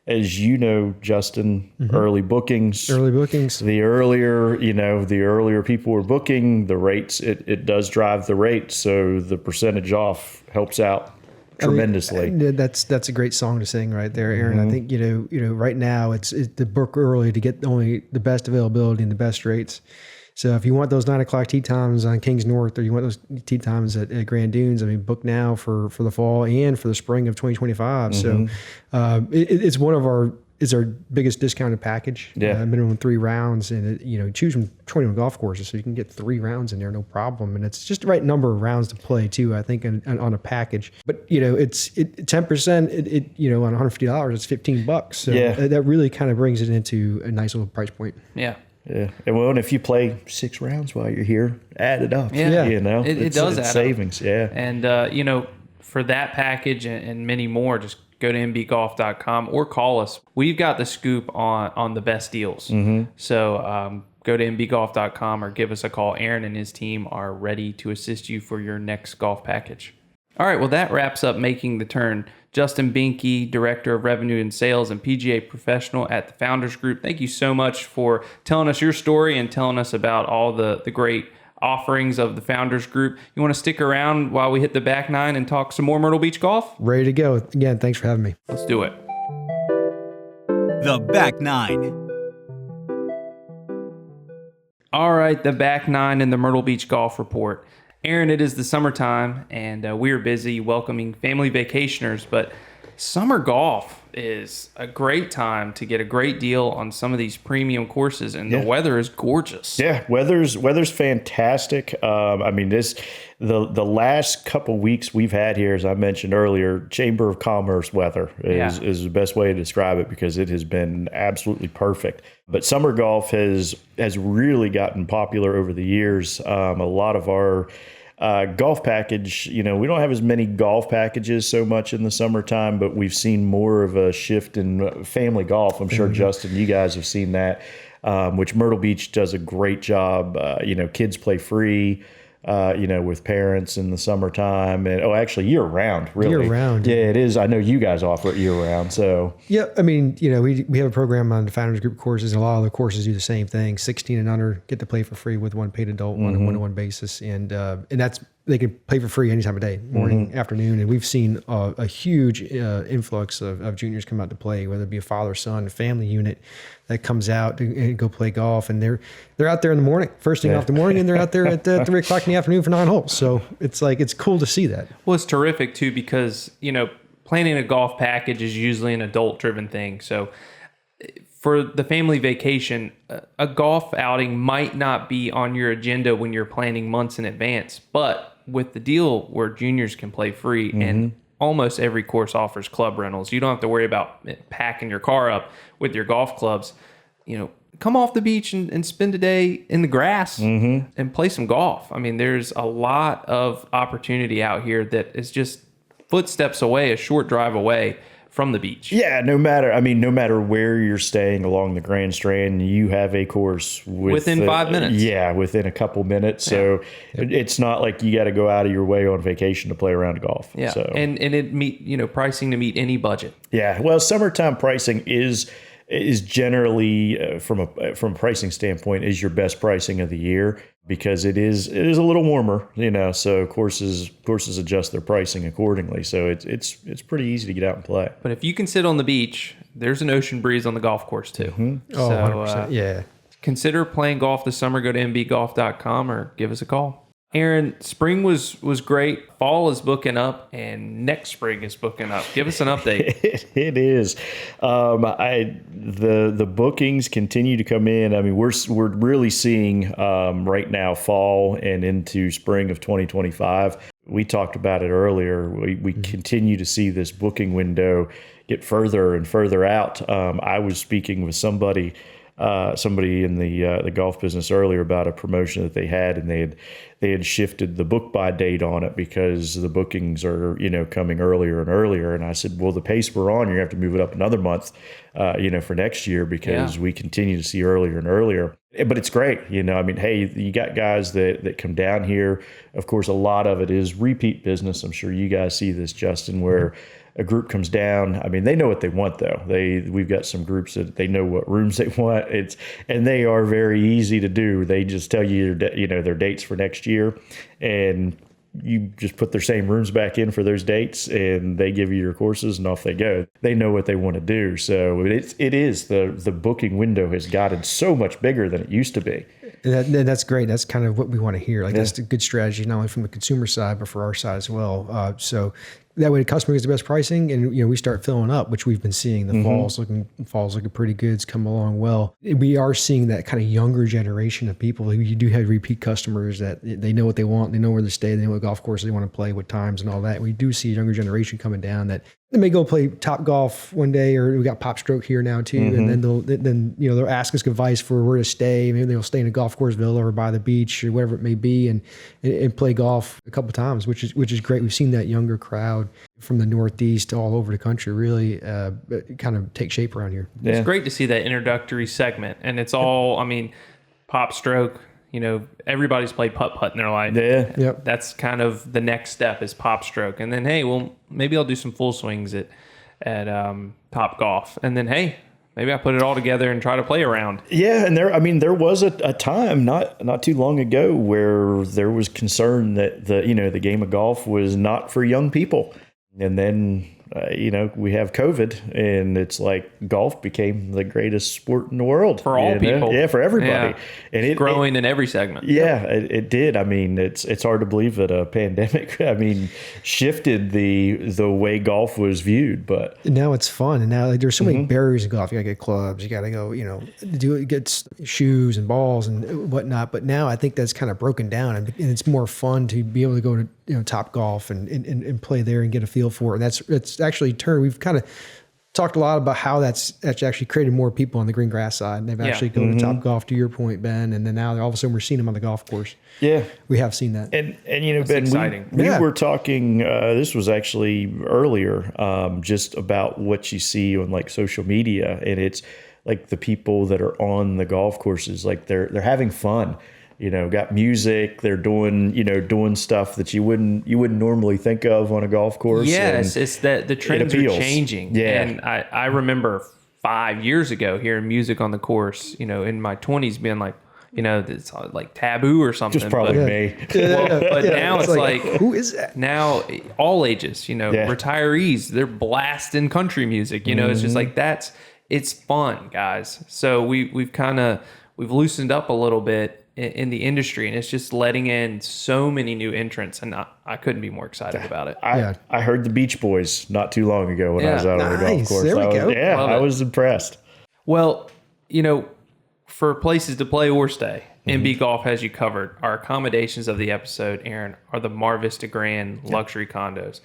as you know, Justin, early bookings. The earlier people were booking, the rates, it does drive the rate. So the percentage off helps out tremendously. That's a great song to sing right there, Aaron. I think, right now it's the book early to get only the best availability and the best rates. So if you want those 9 o'clock tee times on Kings North, or you want those tee times at Grand Dunes, book now for the fall and for the spring of 2025. So it's our biggest discounted package. Minimum 3 rounds, and choose from 21 golf courses, so you can get 3 rounds in there, no problem. And it's just the right number of rounds to play too, I think, on a package. But it's 10%. On $150, it's $15. So that really kind of brings it into a nice little price point. Yeah. Yeah, and if you play 6 rounds while you're here, add it up. It does add savings. Up. Yeah, and for that package and many more, just go to mbgolf.com or call us. We've got the scoop on the best deals. So go to mbgolf.com or give us a call. Aaron and his team are ready to assist you for your next golf package. All right, well, that wraps up Making the Turn. Justin Binky, Director of Revenue and Sales and PGA Professional at the Founders Group, thank you so much for telling us your story and telling us about all the great offerings of the Founders Group. You want to stick around while we hit the back 9 and talk some more Myrtle Beach golf? Ready to go. Again, thanks for having me. Let's do it. The back 9. All right, the back 9 in the Myrtle Beach Golf Report. Aaron, it is the summertime, and we're busy welcoming family vacationers, but summer golf is a great time to get a great deal on some of these premium courses, and the weather is gorgeous. Yeah, weather's fantastic. The last couple weeks we've had here, as I mentioned earlier, Chamber of Commerce weather is the best way to describe it, because it has been absolutely perfect. But summer golf has really gotten popular over the years. A lot of our golf package, we don't have as many golf packages so much in the summertime, but we've seen more of a shift in family golf. I'm sure, Justin, you guys have seen that, which Myrtle Beach does a great job. Kids play free, with parents in the summertime, and actually year round, really. Year round. Yeah, it is. I know you guys offer it year round. So yeah, we have a program on the Founders Group courses, and a lot of the courses do the same thing. 16 and under get to play for free with one paid adult on a one-to-one basis, and that's they can play for free any time of day, morning, afternoon. And we've seen a huge influx of juniors come out to play, whether it be a father, son, family unit that comes out to go play golf. And they're out there in the morning, first thing off the morning, and they're out there at 3 o'clock in the afternoon for 9 holes. So it's cool to see that. Well, it's terrific too, because, planning a golf package is usually an adult driven thing. So for the family vacation, a golf outing might not be on your agenda when you're planning months in advance, but with the deal where juniors can play free and almost every course offers club rentals, you don't have to worry about packing your car up with your golf clubs. Come off the beach and spend a day in the grass and play some golf. I mean, there's a lot of opportunity out here that is just footsteps away, a short drive away from the beach. Yeah, no matter where you're staying along the Grand Strand, you have a course within 5 minutes. Yeah, within a couple minutes. So it's not like you got to go out of your way on vacation to play around golf. Yeah, so. and it meet pricing to meet any budget. Yeah, well, summertime pricing is generally from a pricing standpoint is your best pricing of the year, because it is a little warmer, so courses adjust their pricing accordingly. So it's pretty easy to get out and play. But if you can sit on the beach, there's an ocean breeze on the golf course too. Oh, 100%. Yeah. Consider playing golf this summer. Go to mbgolf.com or give us a call. Aaron, spring was great. Fall is booking up, and next spring is booking up. Give us an update. It is. The bookings continue to come in. I mean, we're really seeing right now fall and into spring of 2025. We talked about it earlier. We continue to see this booking window get further and further out. I was speaking with somebody in the golf business earlier about a promotion that they had, and they had shifted the book by date on it because the bookings are coming earlier and earlier. And I said, well, the pace we're on, you're gonna have to move it up another month, for next year, because we continue to see earlier and earlier. But it's great, hey, you got guys that come down here. Of course, a lot of it is repeat business. I'm sure you guys see this, Justin, where a group comes down. I mean, they know what they want, though. We've got some groups that they know what rooms they want. And they are very easy to do. They just tell you their dates for next year, and you just put their same rooms back in for those dates, and they give you your courses, and off they go. They know what they want to do. So the booking window has gotten so much bigger than it used to be. And that's great. That's kind of what we want to hear. That's a good strategy, not only from the consumer side, but for our side as well. So that way the customer gets the best pricing, and we start filling up, which we've been seeing. The fall's looking pretty good. It's come along well. We are seeing that kind of younger generation of people. You do have repeat customers that they know what they want, they know where to stay, they know what golf course they want to play, what times and all that. We do see a younger generation coming down that they may go play Top Golf one day, or we got Pop Stroke here now too, and then they'll ask us advice for where to stay. Maybe they'll stay in a golf course villa or by the beach or whatever it may be, and play golf a couple times, which is great. We've seen that younger crowd from the Northeast all over the country really kind of take shape around here. Yeah. It's great to see that introductory segment, and it's all, Pop Stroke. Everybody's played putt-putt in their life. Yeah. Yep. That's kind of the next step is Pop Stroke. And then, hey, well, maybe I'll do some full swings at Top Golf. And then, hey, maybe I put it all together and try to play around. Yeah, and there was a time not too long ago where there was concern that the game of golf was not for young people. And then we have COVID, and it's like golf became the greatest sport in the world for all people. Yeah, for everybody. Yeah. And it's growing in every segment. Yeah, it did. It's hard to believe that a pandemic shifted the way golf was viewed. But now it's fun, and now there's so many barriers in golf. You gotta get clubs, you gotta go, get shoes and balls and whatnot. But now I think that's kind of broken down, and it's more fun to be able to go to Top Golf and play there and get a feel for it. And it's actually turned. We've kind of talked a lot about how that's actually created more people on the green grass side. And they've actually gone to Top Golf, to your point, Ben. And then now all of a sudden we're seeing them on the golf course. Yeah, we have seen that. And Ben, we were talking. This was actually earlier, just about what you see on like social media, and it's like the people that are on the golf courses, like they're having fun. Got music. They're doing stuff that you wouldn't normally think of on a golf course. Yes, it's that the trends are changing. Yeah, and I remember 5 years ago hearing music on the course. In my 20s, being like, it's like taboo or something. Just probably me. But now it's like, who is that? now all ages, retirees, they're blasting country music. It's just like it's fun, guys. So we've loosened up a little bit in the industry, and it's just letting in so many new entrants, and I couldn't be more excited about it. I heard the Beach Boys not too long ago when I was out on the golf course. There we go. I was impressed. Well, for places to play or stay, MB Golf has you covered. Our accommodations of the episode, Aaron, are the Mar Vista Grand luxury condos.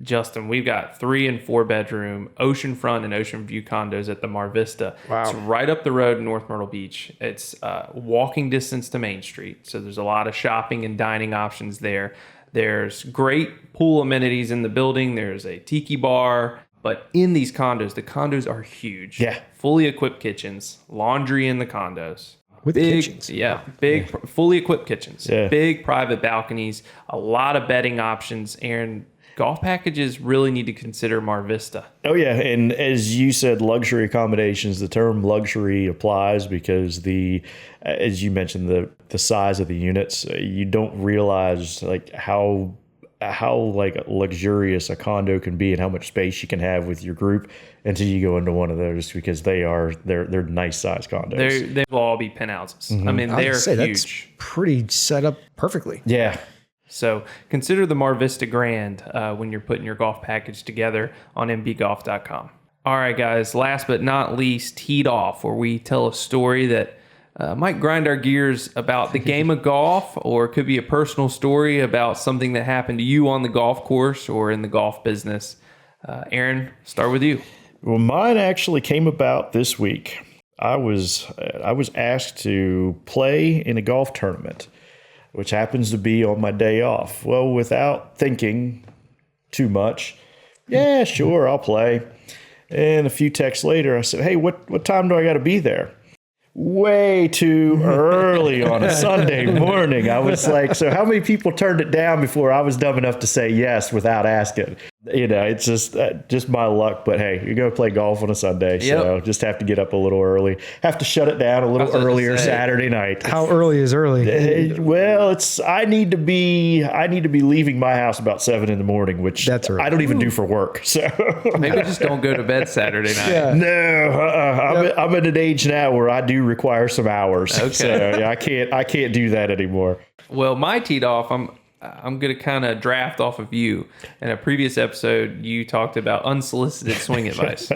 Justin, we've got 3 and 4 bedroom oceanfront and ocean view condos at the Mar Vista. Wow. It's right up the road in North Myrtle Beach. It's walking distance to Main Street. So there's a lot of shopping and dining options there. There's great pool amenities in the building. There's a tiki bar. But in these condos, the condos are huge. Yeah. Fully equipped kitchens, laundry in the condos. With kitchens. Yeah, big, fully equipped kitchens. Yeah. Big private balconies, a lot of bedding options. Aaron, golf packages really need to consider Mar Vista. Oh, yeah. And as you said, luxury accommodations, the term luxury applies because as you mentioned, the size of the units, you don't realize like how like luxurious a condo can be and how much space you can have with your group until you go into one of those, because they're nice size condos. They will all be penthouses. I mean, I they're was gonna say, huge. that's pretty set up perfectly. Yeah. So consider the Mar Vista Grand when you're putting your golf package together on mbgolf.com. All right, guys, last but not least, Teed Off, where we tell a story that might grind our gears about the game of golf, or it could be a personal story about something that happened to you on the golf course or in the golf business. Aaron, start with you. Well, mine actually came about this week. I was asked to play in a golf tournament, which happens to be on my day off. Well, without thinking too much, yeah, sure, I'll play. And a few texts later, I said, hey, what time do I got to be there? Way too early on a Sunday morning. I was like, so how many people turned it down before I was dumb enough to say yes without asking? It's just my luck. But hey, you're going to play golf on a Sunday, so just have to get up a little early. Have to shut it down a little earlier Saturday night. How early is early? Well, I need to be leaving my house about 7 a.m, which That's early. I don't even do for work. So Maybe just don't go to bed Saturday night. Yeah. no, I'm at an age now where I do require some hours. Okay. So yeah, I can't do that anymore. Well, my teed off, I'm going to kind of draft off of you. In a previous episode, you talked about unsolicited swing advice,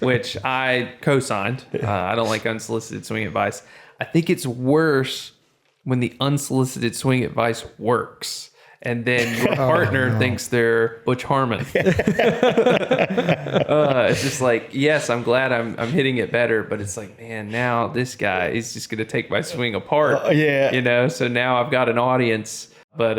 which I co-signed. I don't like unsolicited swing advice. I think it's worse when the unsolicited swing advice works, and then your partner thinks they're Butch Harmon. It's just like, yes, I'm glad I'm hitting it better, but it's like, man, now this guy is just going to take my swing apart. Yeah. So now I've got an audience. But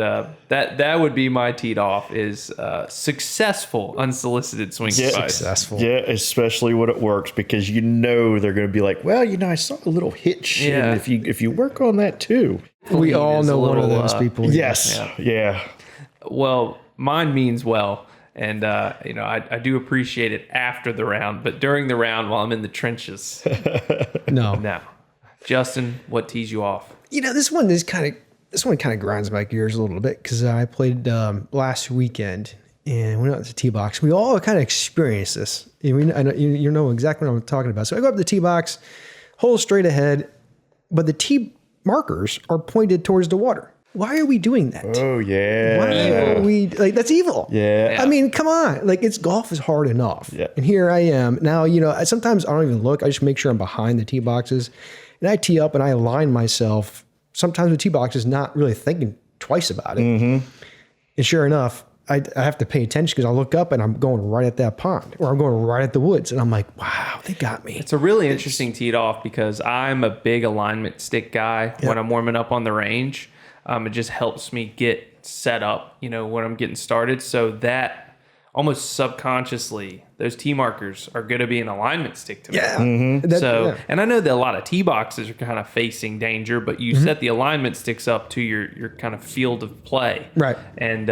that would be my teed off is successful unsolicited swing advice. Successful. Yeah, especially when it works, because they're going to be like, well, I saw a little hitch. Yeah. And if you work on that too. We all is a know one of little, those people. Yes. Yeah. Well, mine means well. And, I do appreciate it after the round, but during the round while I'm in the trenches. No. No. Justin, what tees you off? This one kind of grinds my gears a little bit, because I played last weekend and went out to the tee box. We all kind of experienced this. I know, you know exactly what I'm talking about. So I go up to the tee box, hole straight ahead, but the tee markers are pointed towards the water. Why are we doing that? Oh, yeah. Why are we that's evil? Yeah. I mean, come on. Golf is hard enough. Yeah. And here I am. Now, sometimes I don't even look. I just make sure I'm behind the tee boxes. And I tee up and I align myself sometimes with tee boxes, not really thinking twice about it. Mm-hmm. And sure enough, I have to pay attention, because I'll look up and I'm going right at that pond, or I'm going right at the woods. And I'm like, wow, they got me. It's a really interesting teed off, because I'm a big alignment stick guy when I'm warming up on the range. It just helps me get set up, when I'm getting started. So that almost subconsciously, those tee markers are going to be an alignment stick to me. Yeah. Mm-hmm. And I know that a lot of tee boxes are kind of facing danger, but you set the alignment sticks up to your kind of field of play. Right. And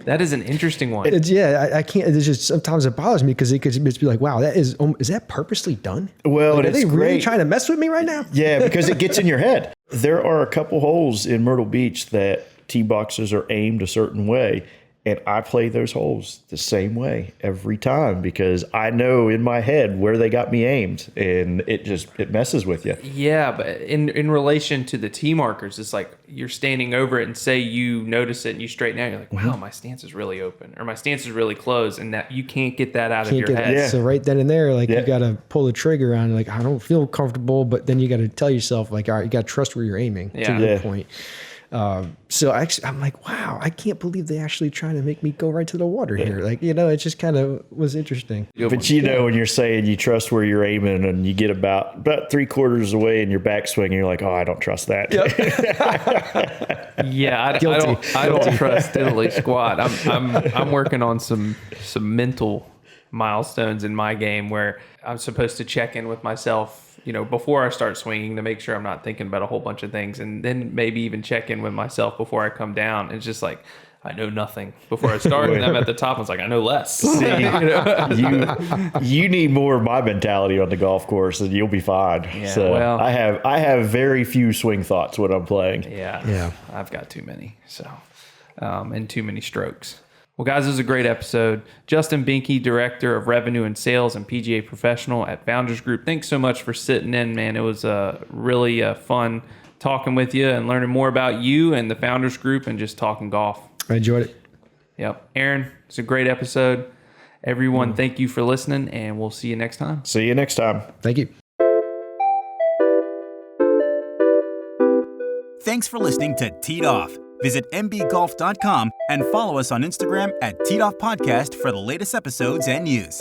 That is an interesting one. I can't. It's just sometimes it bothers me because it could just be like, wow, is that purposely done? Well, like, and are they it's really great. trying to mess with me right now? Yeah, because it gets in your head. There are a couple holes in Myrtle Beach that tee boxes are aimed a certain way, and I play those holes the same way every time because I know in my head where they got me aimed, and it messes with you. Yeah, but in relation to the tee markers, it's like you're standing over it and say you notice it and you straighten out. You're like, wow, my stance is really open or my stance is really closed, and that you can't get that out of your head. Yeah. So right then and there, like you got to pull the trigger on. Like I don't feel comfortable, but then you got to tell yourself, like, all right, you got to trust where you're aiming. Yeah. To your point. So actually, I'm like, wow, I can't believe they actually trying to make me go right to the water here. Like, it just kind of was interesting. But when you're saying you trust where you're aiming and you get about 3/4 away in your backswing, and you're like, oh, I don't trust that. Yeah, I don't trust diddly squat. I'm working on some mental milestones in my game where I'm supposed to check in with myself, before I start swinging to make sure I'm not thinking about a whole bunch of things, and then maybe even check in with myself before I come down. It's just like I know nothing before I start, and I'm at the top. I was like, I know less. See, you need more of my mentality on the golf course, and you'll be fine. Yeah, so well, I have very few swing thoughts when I'm playing. Yeah. I've got too many, and too many strokes. Well, guys, this was a great episode. Justin Binky, Director of Revenue and Sales and PGA Professional at Founders Group. Thanks so much for sitting in, man. It was really fun talking with you and learning more about you and the Founders Group and just talking golf. I enjoyed it. Yep. Aaron, it's a great episode. Everyone, thank you for listening, and we'll see you next time. See you next time. Thank you. Thanks for listening to Teed Off. Visit mbgolf.com and follow us on Instagram at Teed Off Podcast for the latest episodes and news.